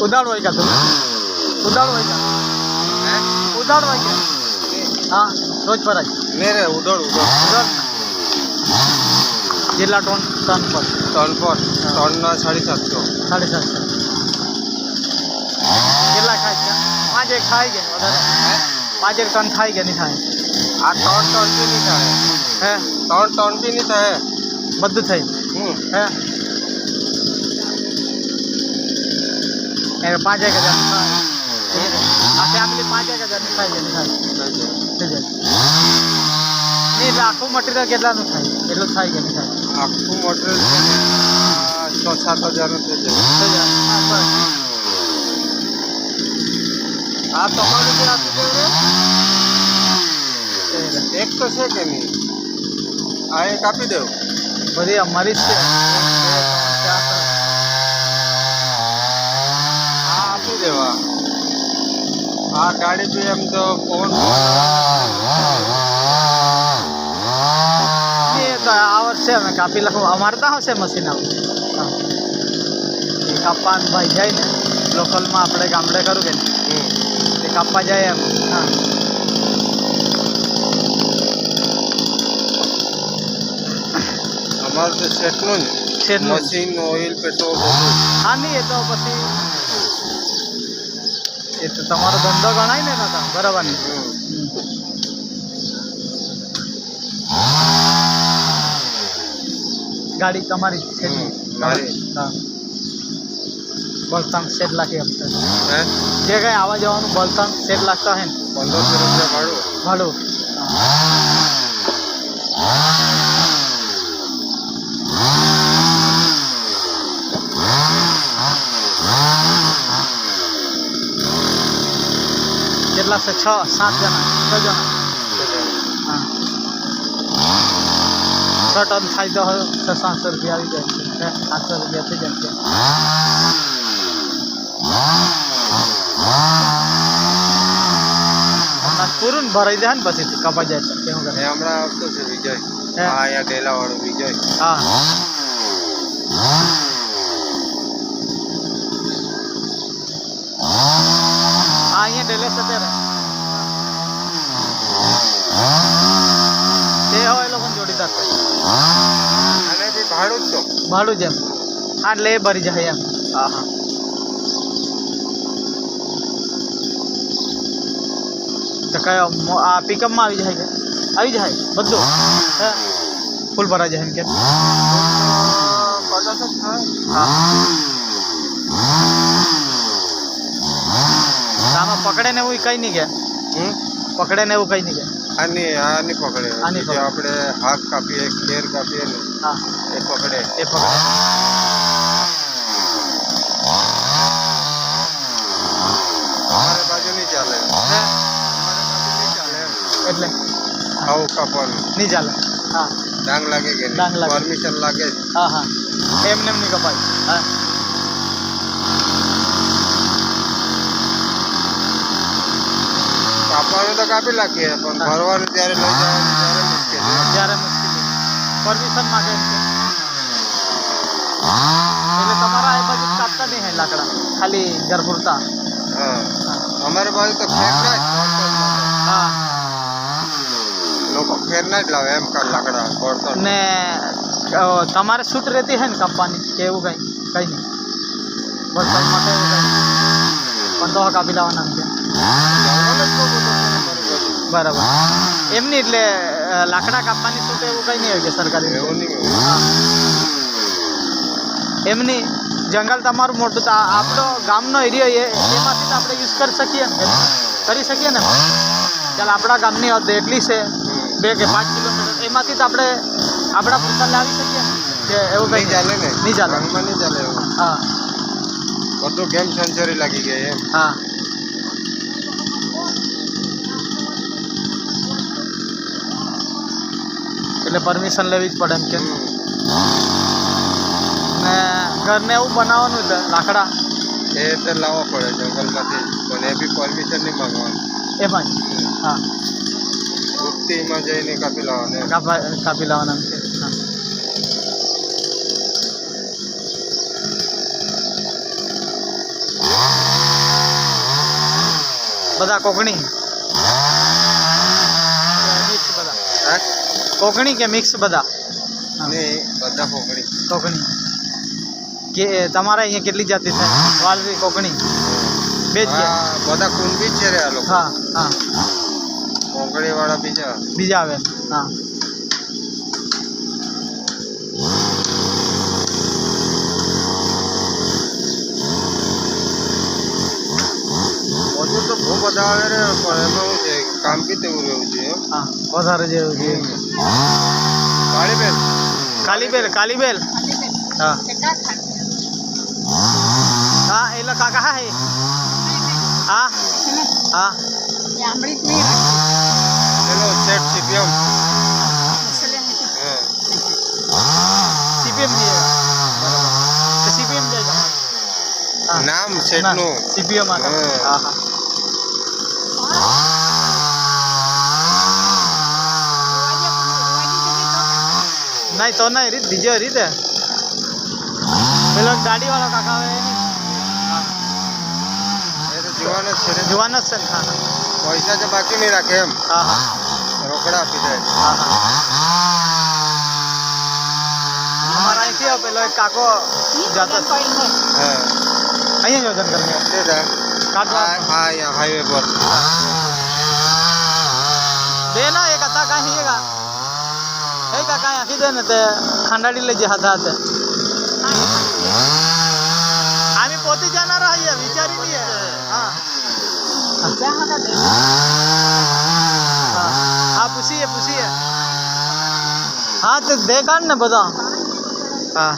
उदाड़ वही का तुम उदाड़ वही का उदाड़ वही का हाँ रोज पर आई मेरे उधर उधर उदाड़ जिला टन टन पर टन 750 750 जिला खाई क्या 5 एक खाई गए उधर 5 एक टन खाई गए नहीं खाए आ 3 टन भी नहीं था है 3 टन भी नहीं था બધું થઈ હે એ 5,000 આ ફેમિલી 5,000 ની થાય છે નહીં આખું મટીરિયલ કેટલાનું થાય એટલું થાય કે નહીં થાય આખું મટીરિયલ 6-7 હજારનું થઈ જાય આ તમારું જે આપી દે એક તો છે કે નહીં આ એક આપી દઉં બધી અમારી જ છે આ આપી દેવા આ ગાડી બી એમ તો ફોન એ તો આ વર્ષે અમે કાપી લખું અમારે તો હશે મશીન આવું એ કાપવાનું ભાઈ જાય ને લોકલમાં આપણે ગામડે કરું કે એ કાપવા જાય એમ હા અમારું તો સેટનું જ શેરનું મશીન ઓઇલ પેટ્રોલ બધું હા નહીં એ તો પછી એ તો તમારો ધંધો ગણાય ને કાકા બરાબર ને ગાડી તમારી છે મારી હા બળતણ 7 લાખ એમ છે હે જે કંઈ આવવા જવાનું બળતણ 7 લાખ તો હે ને 1500 રૂપિયા ભાડું ભાડું કેટલા છે 6-7 જણા 6 જણા હા 6 ટન થાય તો 600-700 રૂપિયા આવી જાય છે 800 રૂપિયા થઈ જાય છે પૂરું ભરાઈ જાય ને પછી કપાઈ જાય છે કેવું કરે હમણાં આવતો છે વિજય હા અહીંયા ડેલા વાળો વિજય હા અહીંયા ડેલે છે ત્યારે તે હોય એ લોકો જોડીદાર છે અને બી ભાડું જ તો ભાડું જેમ હા એટલે એ ભરી જાય એમ હા હા તો કયો આ પિકઅપમાં આવી જાય કે આવી જાય બધું હે ફૂલ ભરાઈ જાય એમ કે 50 જ થાય હા આમાં પકડે ને એવું કંઈ નહીં ગયા પકડે ને એવું કંઈ નહીં ગયા આની પકડે આની જે આપણે હાથ કાપીએ ખેર કાપીએ ને હા એ પકડે એ પકડે અમારે બાજુ નહીં ચાલે હે અમારે બાજુ નહીં ચાલે એમ એટલે આવું કાપવાનું નહીં ચાલે હા ડાંગ લાગે કે ડાંગ લાગે. પરમિશન લાગે જ. હા હા એમને એમ નહીં કપાય હા કાપવાનું તો કાપી નાખીએ પણ હા. ભરવાનું ત્યારે લઈ જવાનું ત્યારે મુશ્કેલ ત્યારે મુશ્કેલી પરમિશન માગે એમ છે એટલે તમારા એ બાજુ કાપતા નહીં હે લાકડા ખાલી ઘર પૂરતા હા અમારે બાજુ તો ખેરના જ હા લોકો ખેરના જ લાવે એમ લાકડા બળતણ ને તમારે છૂટ રહેતી હે ને કાપવાની કે એવું કંઈ નહીં બસ કંઈ માટે એવું કંઈ પણ તો કાપી લાવવાના છે જંગલ જ બહુ બધું છે અમારી બાજુ. બરાબર એમ નહીં એટલે લાકડા કાપવાની છૂટ એવું કંઈ નહીં હોય કે સરકારી એવું નહીં હોય. હા એમ નહીં જંગલ તમારું મોટું તો આપણો ગામનો એરિયો એમાંથી તો આપણે યુઝ કરી શકીએ ને કરી શકીએ ને ચાલ આપણા ગામની હદ એટલી છે 2 કે 5 કિલોમીટર એમાંથી તો આપણે આપણા પૂરતા લાવી શકીએ ને કે એવું કંઈ નહીં ચાલે ને નહીં ચાલે રંગમાં નહીં ચાલે એવું હા બધું ગેમ સેન્ચુરી લાગી ગઈ એમ હા એટલે પરમિશન લેવી જ પડે એમ કે ને ઘરને એવું બનાવવાનું એટલે લાકડા એ તો લાવવા પડે જંગલમાંથી પણ એ બી પરમિશન નહીં માંગવાનું એમાં જ હા ગુપ્તીમાં જઈને કાપી લાવવાનું કાપી લાવવાના એમ કે હા બધા કોકણી મિક્સ બધા હા કોકણી કે મિક્સ બધા ને બધા કોકડી કોકણી કે તમારા અહીંયા કેટલી જાતિ થાય વાલવી કોકણી બે જ છે હા બધા કુંભી જ છે રે આ લોકો હા હા કોકડી વાળા બીજા બીજા આવે હા બધું તો બહુ બધા આવે રે પણ એમાં શું છે કામ બી તેવું રહેવું જોઈએ હા વધારે જેવું છે કાળીબેન કાલીબેલ હા હા એલો કાકા હા હે હા હા પેલો સેટ સીપીએમ સીપીએમ સીપીએમ જાય હા નામ સેટનું સીપીએમ હા હા નહીં તો નહીં રીત બીજો રીતે પેલો ગાડી વાળો કાકા આવે એ તો જીવાનો જ છે રે જુવાન જ છે ને હા પૈસા તો બાકી નહીં રાખે એમ હા હા રોકડા આપી દે હા હા અમારા અહીંથી આવો પેલો એક કાકો જતો હા અહીંયા જ વજન કરે તે તા કાઢવા હા અહીંયા હાઈવે પર દે ना एक आता काय हे का हे का काय आखी दे ना ते खांडाडी ले जे हातात आम्ही पोती जाणार आहे विचारी नाही हा हा पुसीए હા તે દે કાઢ ને બધા હા